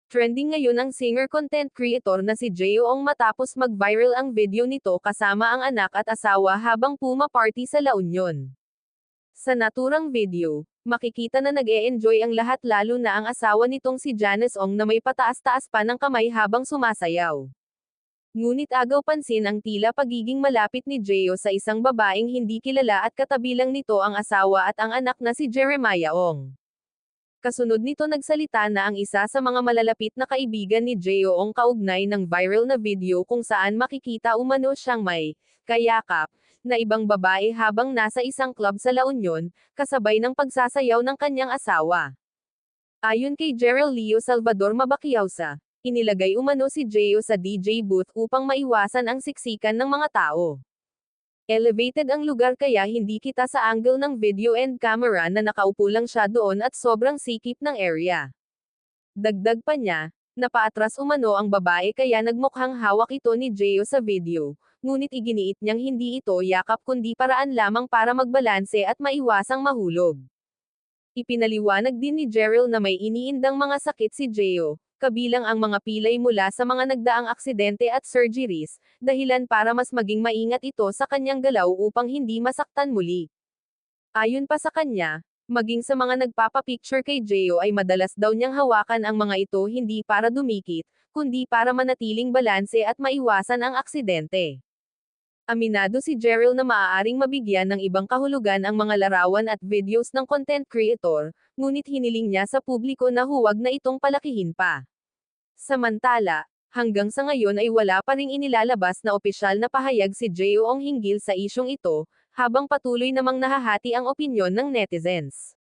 Trending ngayon ang singer content creator na si Jeong matapos mag-viral ang video nito kasama ang anak at asawa habang puma-party sa La Union. Sa naturang video, makikita na nag-e-enjoy ang lahat lalo na ang asawa nitong si Janice Ong na may pataas-taas pa ng kamay habang sumasayaw. Ngunit agaw pansin ang tila pagiging malapit ni Jeo sa isang babaeng hindi kilala at katabilang nito ang asawa at ang anak na si Jeremiah Ong. Kasunod nito nagsalita na ang isa sa mga malalapit na kaibigan ni Jeong kaugnay ng viral na video kung saan makikita umano siyang may kayakap na ibang babae habang nasa isang club sa La Union, kasabay ng pagsasayaw ng kanyang asawa. Ayon kay Gerald Leo Salvador Mabakiausa, inilagay umano si Jeo sa DJ booth upang maiwasan ang siksikan ng mga tao. Elevated ang lugar kaya hindi kita sa angle ng video and camera na nakaupo lang siya doon at sobrang sikip ng area. Dagdag pa niya, napaatras umano ang babae kaya nagmukhang hawak ito ni Jeo sa video, ngunit iginiit niyang hindi ito yakap kundi paraan lamang para magbalanse at maiwasang mahulog. Ipinaliwanag din ni Gerald na may iniindang mga sakit si Jeo, kabilang ang mga pilay mula sa mga nagdaang aksidente at surgeries, dahilan para mas maging maingat ito sa kanyang galaw upang hindi masaktan muli. Ayon pa sa kanya, maging sa mga nagpapapicture kay Jeo ay madalas daw niyang hawakan ang mga ito hindi para dumikit, kundi para manatiling balanse at maiwasan ang aksidente. Aminado si Gerald na maaaring mabigyan ng ibang kahulugan ang mga larawan at videos ng content creator, ngunit hiniling niya sa publiko na huwag na itong palakihin pa. Samantala, hanggang sa ngayon ay wala pa ring inilalabas na opisyal na pahayag si Jeong hinggil sa isyung ito, habang patuloy namang nahahati ang opinyon ng netizens.